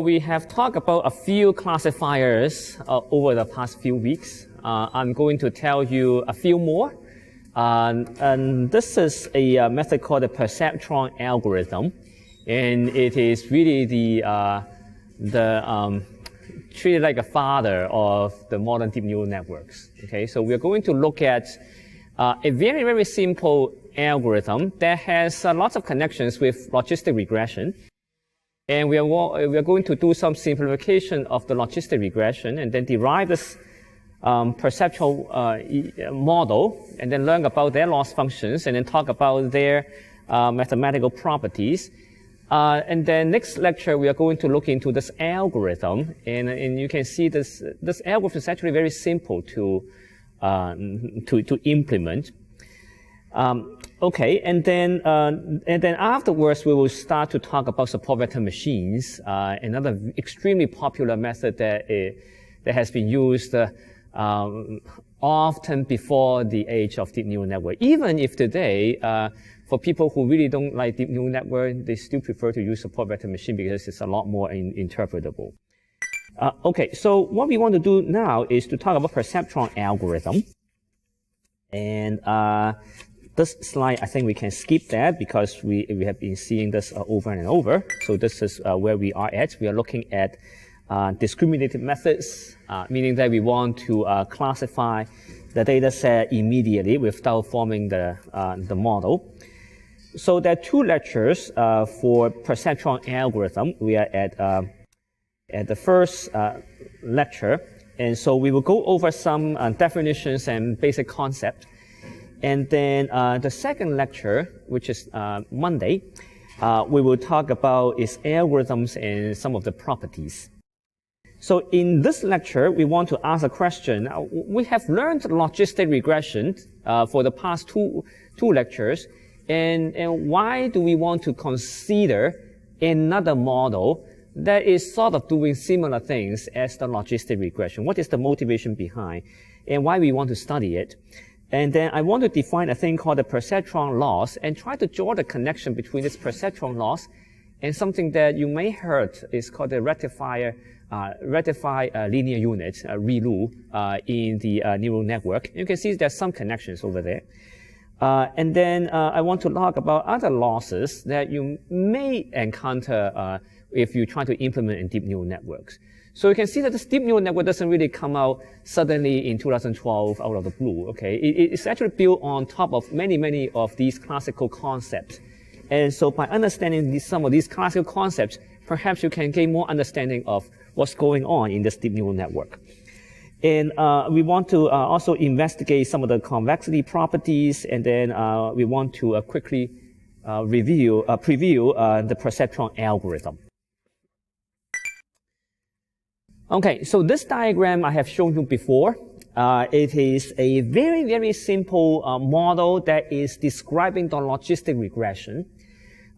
We have talked about a few classifiers over the past few weeks. I'm going to tell you a few more. And this is a method called the Perceptron algorithm. And it is really treated like a father of the modern deep neural networks. Okay, so we're going to look at a very, very simple algorithm that has lots of connections with logistic regression. And we are going to do some simplification of the logistic regression and then derive this perceptual model and then learn about their loss functions and then talk about their mathematical properties. And then next lecture, we are going to look into this algorithm. And you can see this algorithm is actually very simple to implement. Okay, and then afterwards we will start to talk about support vector machines, another extremely popular method that has been used often before the age of deep neural network. Even if today, for people who really don't like deep neural network, they still prefer to use support vector machine because it's a lot more interpretable. Okay, so what we want to do now is to talk about perceptron algorithm, and this slide, I think we can skip that because we have been seeing this over and over. So this is where we are at. We are looking at discriminated methods, meaning that we want to classify the data set immediately without forming the model. So there are two lectures for perceptron algorithm. We are at the first lecture, and so we will go over some definitions and basic concepts. And then the second lecture, which is Monday, we will talk about its algorithms and some of the properties. So in this lecture, we want to ask a question. We have learned logistic regression for the past two lectures, and why do we want to consider another model that is sort of doing similar things as the logistic regression? What is the motivation behind, and why we want to study it? And then I want to define a thing called the perceptron loss and try to draw the connection between this perceptron loss and something that you may heard is called the rectified linear unit, ReLU, in the neural network. You can see there's some connections over there. And then I want to talk about other losses that you may encounter if you try to implement in deep neural networks. So you can see that this deep neural network doesn't really come out suddenly in 2012 out of the blue, okay? It's actually built on top of many of these classical concepts. And so by understanding some of these classical concepts, perhaps you can gain more understanding of what's going on in this deep neural network. And we want to also investigate some of the convexity properties, and then we want to quickly preview the perceptron algorithm. Okay, so this diagram I have shown you before. It is a very, very simple model that is describing the logistic regression.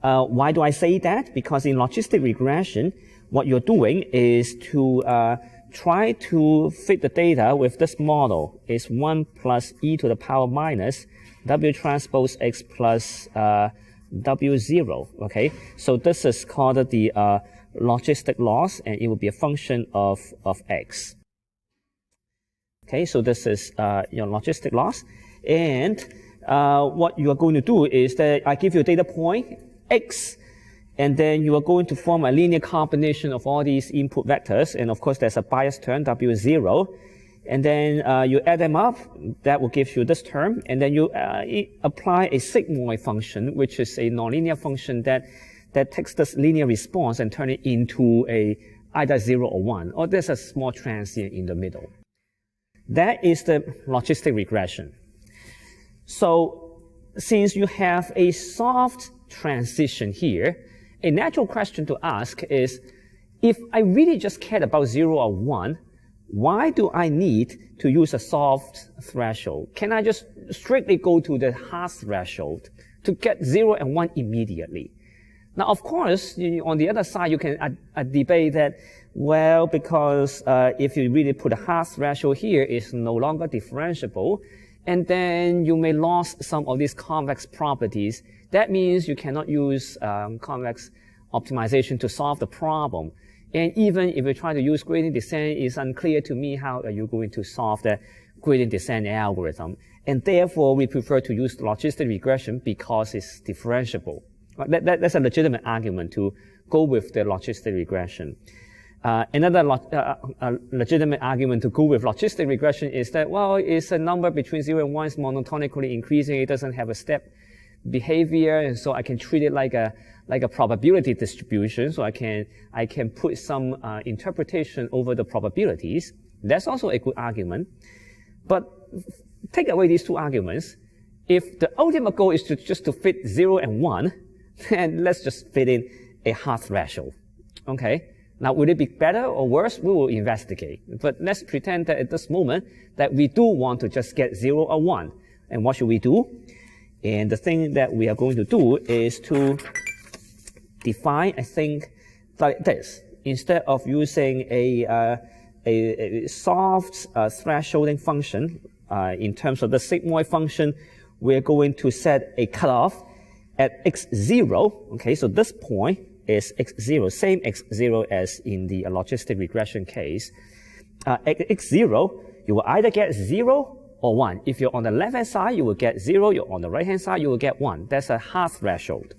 Why do I say that? Because in logistic regression, what you're doing is to try to fit the data with this model. It's 1 plus e to the power minus w transpose x plus w0, okay? So this is called the logistic loss, and it will be a function of x. Okay, so this is your logistic loss. And what you are going to do is that I give you a data point, x, and then you are going to form a linear combination of all these input vectors. And of course, there's a bias term, w0. And then you add them up, that will give you this term. And then you apply a sigmoid function, which is a nonlinear function that takes this linear response and turn it into either 0 or 1, or there's a small transient in the middle. That is the logistic regression. So since you have a soft transition here, a natural question to ask is, if I really just cared about 0 or 1, why do I need to use a soft threshold? Can I just strictly go to the hard threshold to get 0 and 1 immediately? Now, of course, on the other side, you can debate that, well, because if you really put a hard threshold here, it's no longer differentiable, and then you may lose some of these convex properties. That means you cannot use convex optimization to solve the problem. And even if you try to use gradient descent, it's unclear to me how are you going to solve the gradient descent algorithm. And therefore, we prefer to use logistic regression because it's differentiable. That's a legitimate argument to go with the logistic regression. Another legitimate argument to go with logistic regression is that, well, it's a number between 0 and 1, it's monotonically increasing, it doesn't have a step behavior, and so I can treat it like a probability distribution, so I can put some interpretation over the probabilities. That's also a good argument. But take away these two arguments. If the ultimate goal is just to fit 0 and 1, then let's just fit in a hard threshold. Okay? Now, will it be better or worse? We will investigate. But let's pretend that at this moment that we do want to just get 0 or 1. And what should we do? And the thing that we are going to do is to define a thing like this. Instead of using a soft thresholding function in terms of the sigmoid function, we're going to set a cutoff at x0. Okay, so this point is x0, same x0 as in the logistic regression case. At x0, you will either get 0 or 1. If you're on the left-hand side, you will get 0. You're on the right-hand side, you will get 1. That's a hard threshold.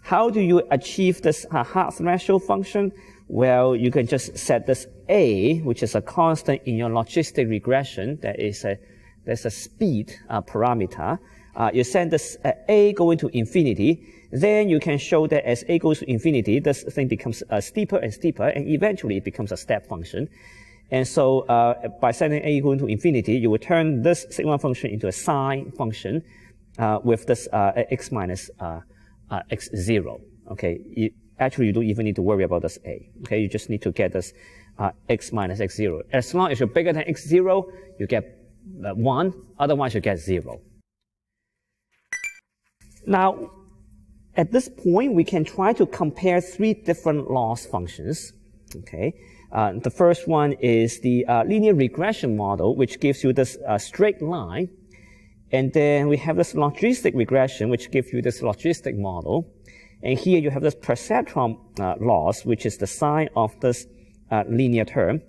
How do you achieve this hard threshold function? Well, you can just set this a, which is a constant in your logistic regression. There's a speed parameter. You set this a going to infinity. Then you can show that as a goes to infinity, this thing becomes steeper and steeper, and eventually it becomes a step function. And so by setting a going to infinity, you will turn this sigma function into a sine function with this x minus x0. Okay, actually you don't even need to worry about this a. Okay, you just need to get this x minus x0. As long as you're bigger than x0, you get 1. Otherwise, you get 0. Now, at this point, we can try to compare 3 different loss functions. Okay, the first one is the linear regression model, which gives you this straight line. And then we have this logistic regression, which gives you this logistic model. And here you have this perceptron loss, which is the sign of this linear term.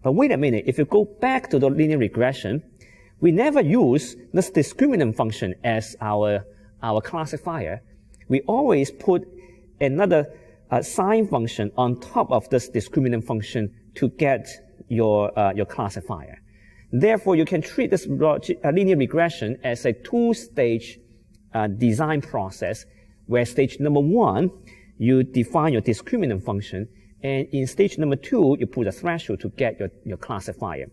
But wait a minute, if you go back to the linear regression, we never use this discriminant function as our classifier. We always put another sine function on top of this discriminant function to get your classifier. Therefore, you can treat this linear regression as a 2-stage design process, where stage number 1, you define your discriminant function, and in stage number 2, you put a threshold to get your classifier.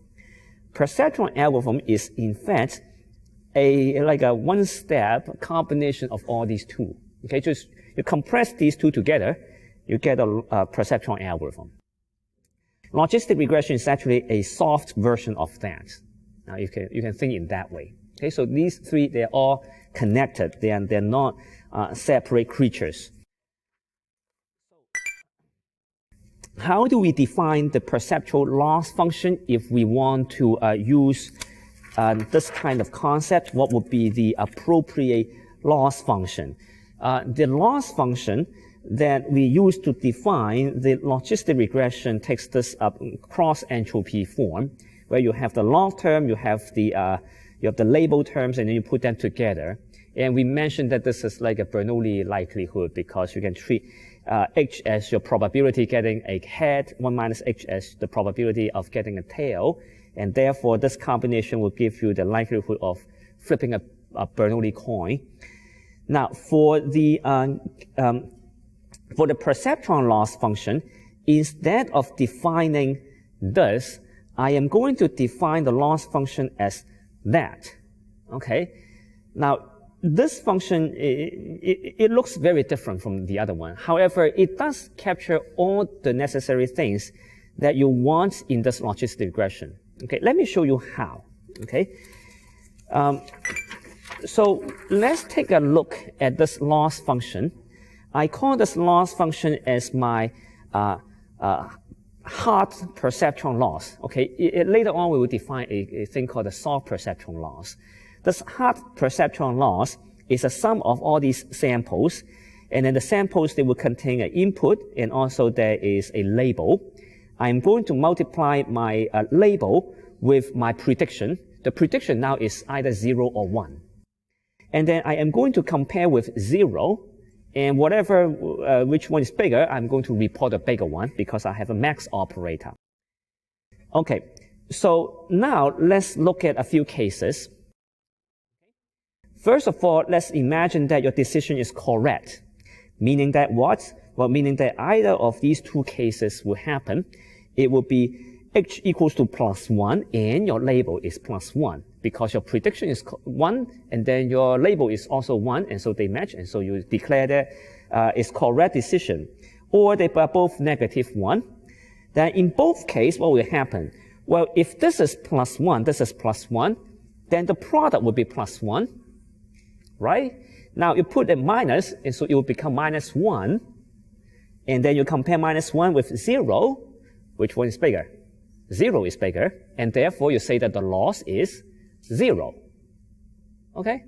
Perceptron algorithm is, in fact, like a one-step combination of all these two. Okay, just you compress these two together, you get a perceptron algorithm. Logistic regression is actually a soft version of that. Now you can think in that way. Okay, so these 3, they're all connected. They're not separate creatures. How do we define the perceptual loss function if we want to use this kind of concept? What would be the appropriate loss function? The loss function that we use to define the logistic regression takes this cross entropy form, where you have the log term, you have the label terms, and then you put them together. And we mentioned that this is like a Bernoulli likelihood because you can treat h as your probability getting a head, 1 minus h as the probability of getting a tail, and therefore this combination will give you the likelihood of flipping a Bernoulli coin. Now, for the perceptron loss function, instead of defining this, I am going to define the loss function as that. Okay? Now, this function, it looks very different from the other one. However, it does capture all the necessary things that you want in this logistic regression. Okay, let me show you how. Okay? So let's take a look at this loss function. I call this loss function as my hard perceptron loss. Okay, later on we will define a thing called the soft perceptron loss. This hard perceptron loss is a sum of all these samples, And then the samples, they will contain an input, and also there is a label. I'm going to multiply my label with my prediction. The prediction now is either 0 or 1. And then I am going to compare with 0, and whatever, which one is bigger, I'm going to report a bigger one because I have a max operator. Okay, so now let's look at a few cases. First of all, let's imagine that your decision is correct. Meaning that what? Well, meaning that either of these two cases will happen. It will be h equals to +1 and your label is +1 because your prediction is 1 and then your label is also 1 and so they match and so you declare that it's correct decision. Or they are both -1. Then in both cases, what will happen? Well, if this is +1, this is +1, then the product will be +1, right? Now you put a minus, and so it will become -1, and then you compare -1 with 0, which one is bigger? 0 is bigger, and therefore you say that the loss is 0. Okay?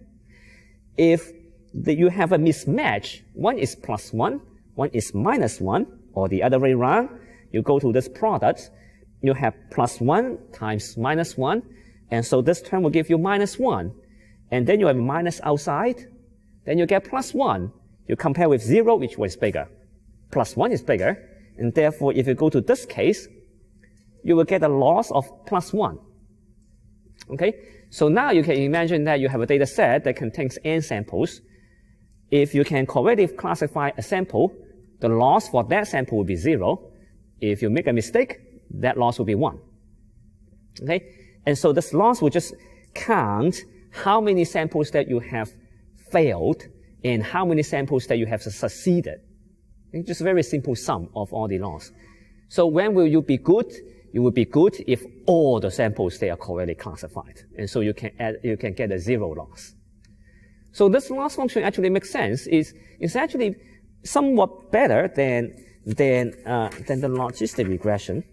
If you have a mismatch, one is +1, one is -1, or the other way around, you go to this product, you have +1 times -1, and so this term will give you -1, and then you have a minus outside, then you get +1. You compare with 0, which one is bigger? +1 is bigger, and therefore if you go to this case, you will get a loss of +1. Okay? So now you can imagine that you have a data set that contains n samples. If you can correctly classify a sample, the loss for that sample will be 0. If you make a mistake, that loss will be 1. Okay? And so this loss will just count how many samples that you have failed and how many samples that you have succeeded. It's just a very simple sum of all the loss. So when will you be good? You will be good if all the samples they are correctly classified. And so you can get a 0 loss. So this loss function actually makes sense. It's actually somewhat better than the logistic regression.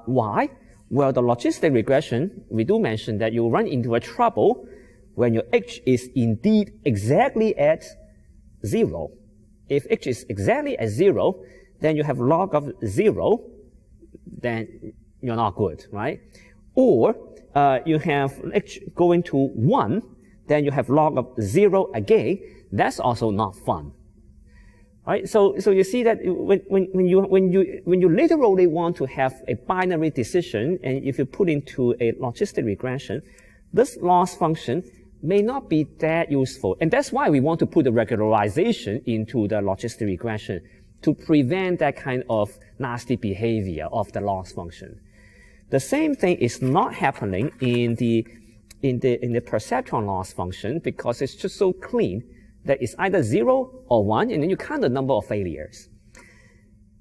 Why? Well, the logistic regression, we do mention that you run into a trouble when your h is indeed exactly at 0. If h is exactly at 0, then you have log of 0, then you're not good, right? Or you have h going to 1, then you have log of 0 again. That's also not fun, right? So you see that when you literally want to have a binary decision, and if you put into a logistic regression, this loss function may not be that useful. And that's why we want to put the regularization into the logistic regression to prevent that kind of nasty behavior of the loss function. The same thing is not happening in the perceptron loss function because it's just so clean that it's either 0 or 1, and then you count the number of failures.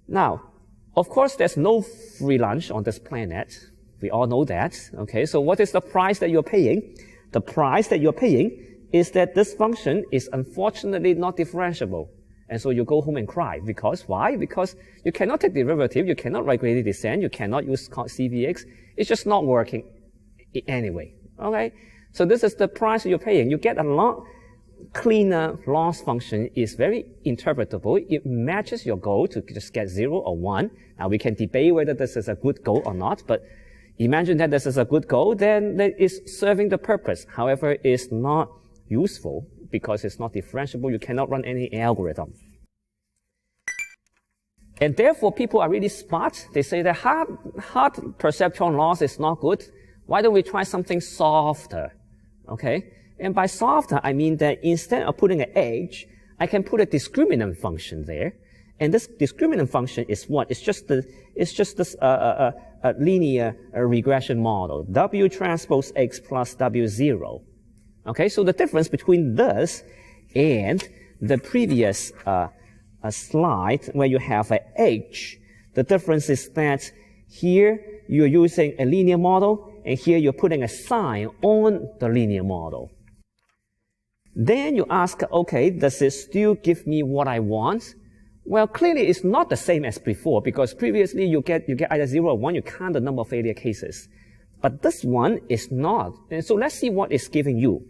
Now, of course, there's no free lunch on this planet. We all know that. Okay, so what is the price that you're paying? The price that you're paying is that this function is unfortunately not differentiable. And so you go home and cry. Because why? Because you cannot take derivative, you cannot write gradient descent, you cannot use CVX. It's just not working anyway. Okay? So this is the price you're paying. You get a lot cleaner loss function. Is very interpretable. It matches your goal to just get 0 or 1. Now we can debate whether this is a good goal or not, but imagine that this is a good goal, then that is serving the purpose. However, it's not useful because it's not differentiable. You cannot run any algorithm. And therefore, people are really smart. They say that hard perceptron loss is not good. Why don't we try something softer? Okay? And by softer, I mean that instead of putting an h, I can put a discriminant function there. And this discriminant function is what? It's just this linear regression model, W transpose X plus W0. Okay, so the difference between this and the previous slide where you have a H, the difference is that here you're using a linear model and here you're putting a sign on the linear model. Then you ask, okay, does it still give me what I want? Well, clearly it's not the same as before because previously you get either 0 or 1, you count the number of failure cases. But this one is not. And so let's see what it's giving you.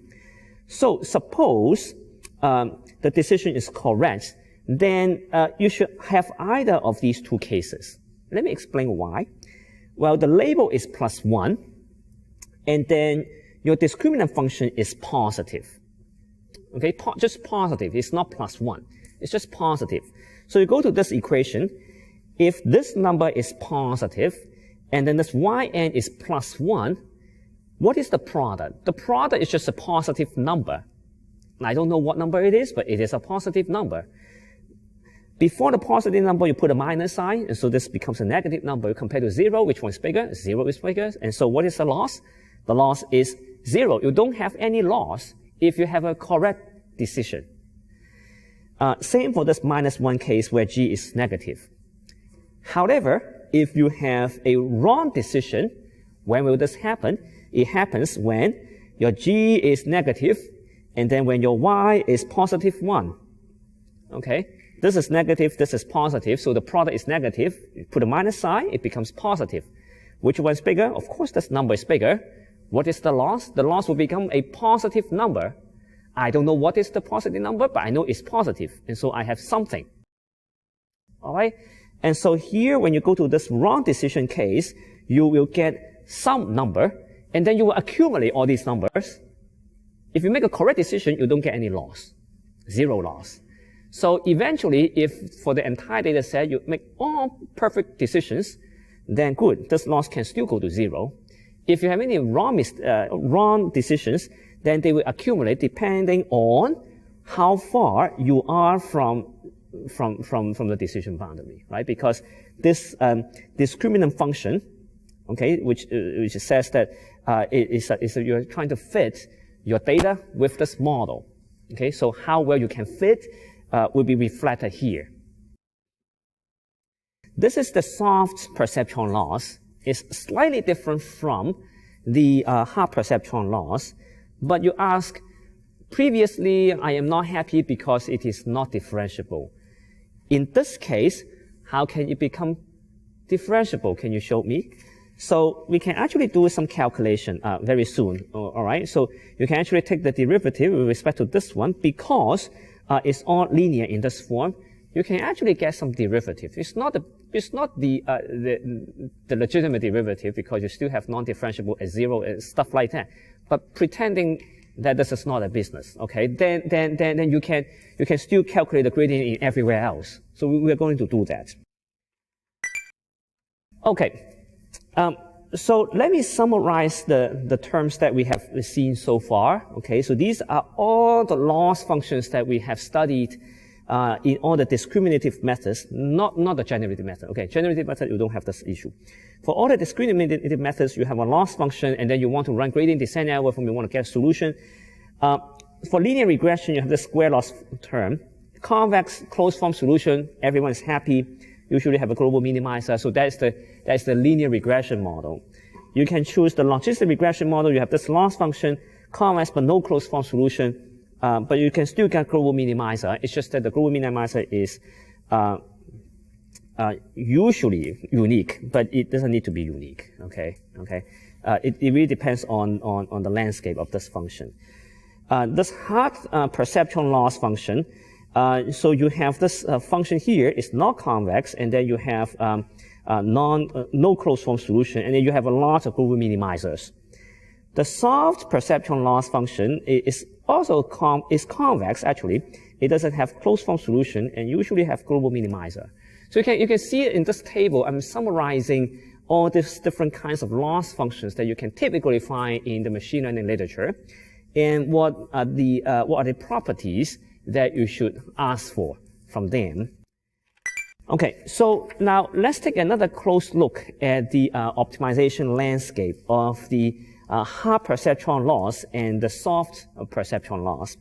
So suppose the decision is correct, then you should have either of these two cases. Let me explain why. Well, the label is +1, and then your discriminant function is positive. Okay, just positive. It's not +1. It's just positive. So you go to this equation. If this number is positive, and then this yn is +1, what is the product? The product is just a positive number. I don't know what number it is, but it is a positive number. Before the positive number, you put a minus sign, and so this becomes a negative number compared to 0. Which one is bigger? 0 is bigger. And so what is the loss? The loss is 0. You don't have any loss if you have a correct decision. Same for this -1 case where g is negative. However, if you have a wrong decision, when will this happen? It happens when your g is negative, and then when your y is +1. Okay? This is negative, this is positive, so the product is negative. You put a minus sign, it becomes positive. Which one's bigger? Of course, this number is bigger. What is the loss? The loss will become a positive number. I don't know what is the positive number, but I know it's positive, and so I have something. All right? And so here, when you go to this wrong decision case, you will get some number, and then you will accumulate all these numbers. If you make a correct decision, you don't get any loss. 0 loss. So eventually, if for the entire data set you make all perfect decisions, then good, this loss can still go to 0. If you have any wrong decisions, then they will accumulate depending on how far you are from the decision boundary, right? Because this discriminant function, okay, which says that you're trying to fit your data with this model, okay? So how well you can fit will be reflected here. This is the soft perceptron loss. It's slightly different from the hard perceptron loss, but you ask, previously I am not happy because it is not differentiable. In this case, how can it become differentiable? Can you show me? So we can actually do some calculation very soon, all right? So you can actually take the derivative with respect to this one because it's all linear in this form. You can actually get some derivative. It's not the legitimate derivative because you still have non-differentiable at 0 and stuff like that. But pretending that this is not a business, okay? Then you can still calculate the gradient in everywhere else. So we're going to do that. Okay. So let me summarize the terms that we have seen so far. Okay, so these are all the loss functions that we have studied in all the discriminative methods, not the generative method. Okay, generative method, you don't have this issue. For all the discriminative methods, you have a loss function, and then you want to run gradient descent algorithm, you want to get a solution. For linear regression, you have the square loss term. Convex closed form solution, everyone is happy. Usually have a global minimizer, so that's the linear regression model. You can choose the logistic regression model. You have this loss function, convex but no closed form solution, but you can still get global minimizer. It's just that the global minimizer is usually unique, but it doesn't need to be unique. Okay. It really depends on the landscape of this function. This hard perceptron loss function. So you have this function here is not convex, and then you have no closed form solution, and then you have a lot of global minimizers. The soft perceptron loss function is also convex actually. It doesn't have closed form solution and usually have global minimizer. So you can see in this table, I'm summarizing all these different kinds of loss functions that you can typically find in the machine learning literature, and what are the properties that you should ask for from them. Okay, so now let's take another close look at the optimization landscape of the hard perceptron loss and the soft perceptron loss.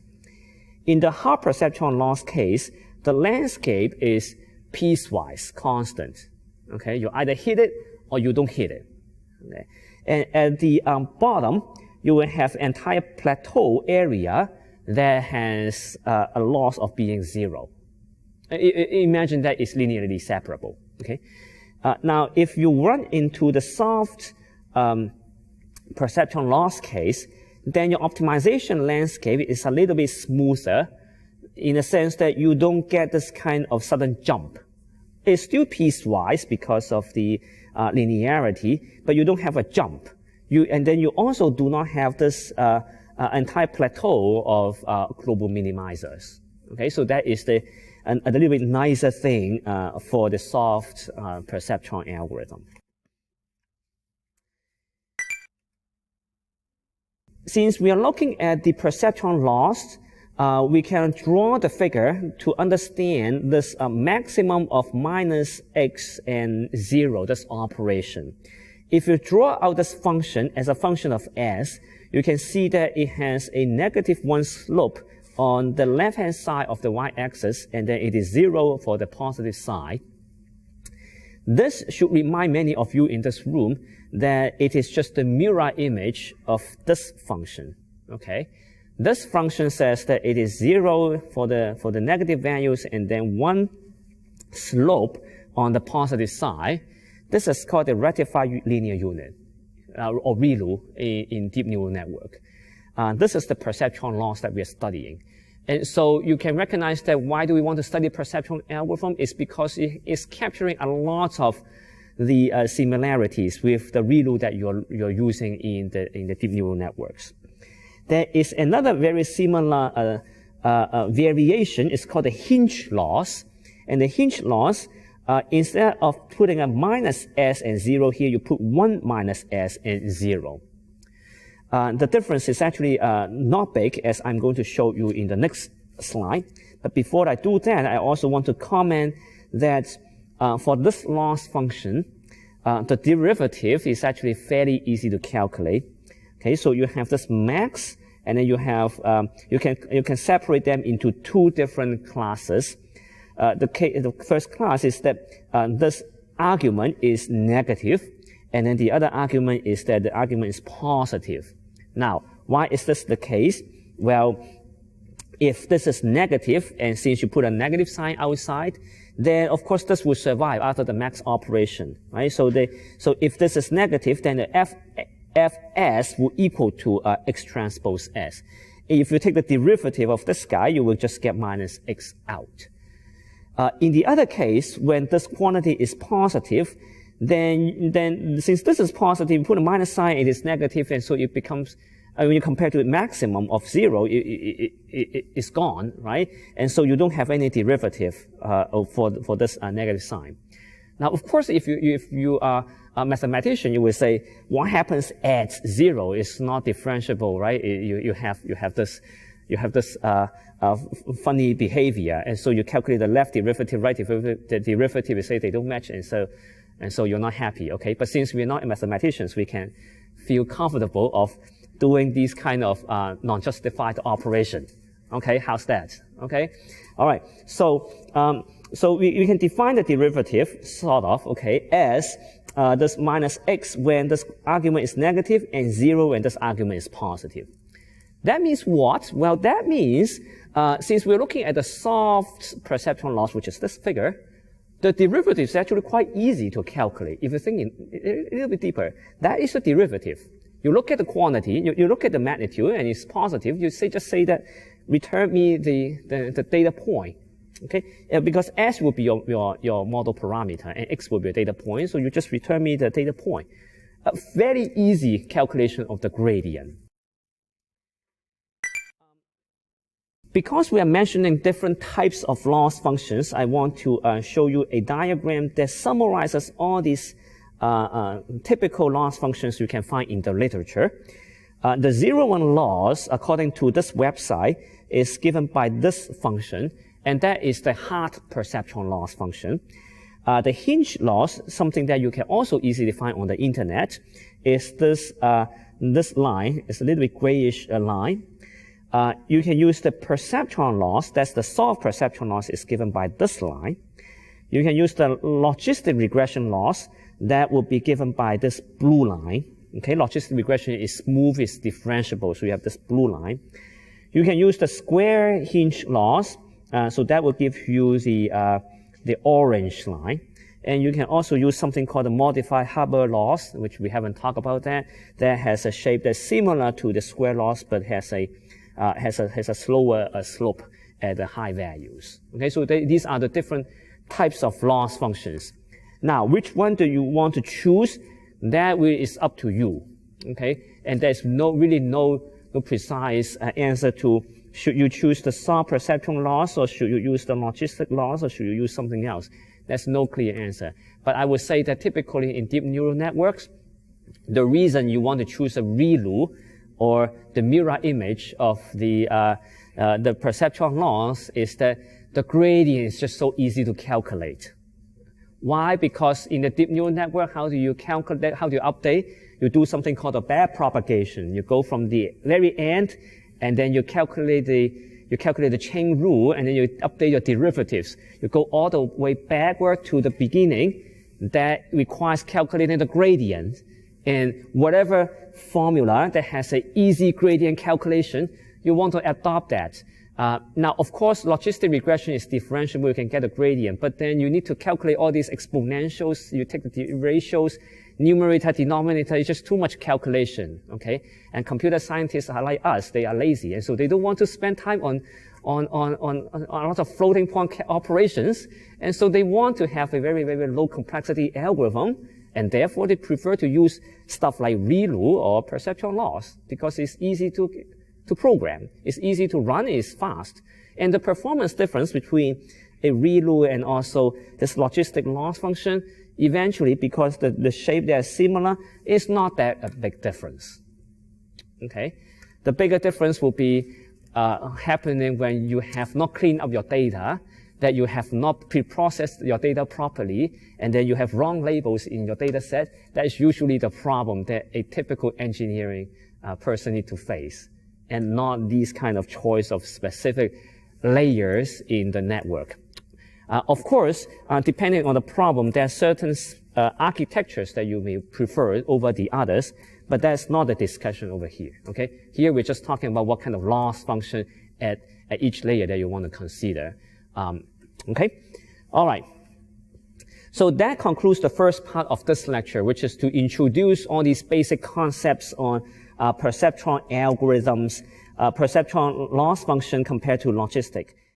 In the hard perceptron loss case, the landscape is piecewise constant. Okay, you either hit it or you don't hit it. Okay. And at the bottom, you will have entire plateau area that has a loss of being 0. Imagine that is linearly separable. Okay. Now, if you run into the soft perceptron loss case, then your optimization landscape is a little bit smoother. in a sense that you don't get this kind of sudden jump. It's still piecewise because of the linearity, but you don't have a jump. And then you also do not have this entire plateau of global minimizers. Okay, so that is a little bit nicer thing for the soft perceptron algorithm. Since we are looking at the perceptron loss, we can draw the figure to understand this maximum of minus x and 0, this operation. If you draw out this function as a function of s, you can see that it has a -1 slope on the left-hand side of the y-axis, and then it is 0 for the positive side. This should remind many of you in this room that it is just the mirror image of this function. Okay, this function says that it is 0 for the negative values and then 1 slope on the positive side. This is called the rectified linear unit, or ReLU in deep neural network. This is the perceptron loss that we are studying. And so you can recognize that why do we want to study perceptron algorithm? It's because it is capturing a lot of the similarities with the ReLU that you're using in the deep neural networks. There is another very similar variation. It's called the hinge loss. And the hinge loss, instead of putting a minus s and 0 here, you put 1 minus s and 0. The difference is actually not big, as I'm going to show you in the next slide. But before I do that, I also want to comment that for this loss function, the derivative is actually fairly easy to calculate. Okay, so you have this max, and then you have you can separate them into two different classes. The first class is that this argument is negative, and then the other argument is that the argument is positive. Now, why is this the case? Well, if this is negative, and since you put a negative sign outside, then of course this will survive after the max operation, right? So if this is negative, then the fs will equal to x transpose s. If you take the derivative of this guy, you will just get minus x out. In the other case, when this quantity is positive, then since this is positive, you put a minus sign, it is negative, and so it becomes, when you compare to the maximum of 0, it's gone, right? And so you don't have any derivative for this negative sign. Now, of course, if you are a mathematician, you will say, what happens at 0 is not differentiable, right? You have this funny behavior, and so you calculate the left derivative, right derivative, the derivative, you say they don't match, and so you're not happy, okay? But since we're not mathematicians, we can feel comfortable of doing these kind of non-justified operation. Okay, how's that? Okay, all right. So we can define the derivative, sort of, okay, as this minus x when this argument is negative, and 0 when this argument is positive. That means what? Well, that means since we're looking at the soft perceptron loss, which is this figure, the derivative is actually quite easy to calculate. If you think a little bit deeper, that is the derivative. You look at the quantity, you look at the magnitude, and it's positive. You just say that return me the data point, okay? Because s will be your model parameter, and x will be a data point. So you just return me the data point. A very easy calculation of the gradient. Because we are mentioning different types of loss functions, I want to show you a diagram that summarizes all these typical loss functions you can find in the literature. The 0-1 loss, according to this website, is given by this function, and that is the hard perceptron loss function. The hinge loss, something that you can also easily find on the internet, is this line. It's a little bit grayish line. You can use the perceptron loss, that's the soft perceptron loss, is given by this line. You can use the logistic regression loss, that will be given by this blue line. Okay, logistic regression is smooth, it's differentiable, so you have this blue line. You can use the square hinge loss, so that will give you the orange line. And you can also use something called the modified Hubbard loss, which we haven't talked about that has a shape that's similar to the square loss, but has a slower slope, at the high values. Okay, so these are the different types of loss functions. Now, which one do you want to choose? That is up to you. Okay, and there's really no precise answer to should you choose the soft perceptron loss, or should you use the logistic loss, or should you use something else? There's no clear answer. But I would say that typically in deep neural networks, the reason you want to choose a ReLU or the mirror image of the perceptron loss is that the gradient is just so easy to calculate. Why? Because in the deep neural network, how do you calculate, how do you update? You do something called a backpropagation. You go from the very end, and then you calculate the chain rule, and then you update your derivatives. You go all the way backward to the beginning. That requires calculating the gradient. And whatever formula that has an easy gradient calculation, you want to adopt that. Now, of course, logistic regression is differentiable. You can get a gradient, but then you need to calculate all these exponentials. You take the ratios, numerator, denominator. It's just too much calculation, okay? And computer scientists are like us. They are lazy, and so they don't want to spend time on a lot of floating point operations. And so they want to have a very, very low complexity algorithm, and therefore they prefer to use stuff like ReLU or perceptron loss because it's easy to program. It's easy to run, it's fast. And the performance difference between a ReLU and also this logistic loss function, eventually, because the shape they are similar, is not that a big difference. Okay? The bigger difference will be happening when you have not cleaned up your data, that you have not pre-processed your data properly, and then you have wrong labels in your data set. That is usually the problem that a typical engineering person needs to face, and not these kind of choice of specific layers in the network. Of course, depending on the problem, there are certain architectures that you may prefer over the others, but that's not the discussion over here, okay? Here we're just talking about what kind of loss function at each layer that you want to consider. Okay? All right. So that concludes the first part of this lecture, which is to introduce all these basic concepts on perceptron algorithms, perceptron loss function compared to logistic.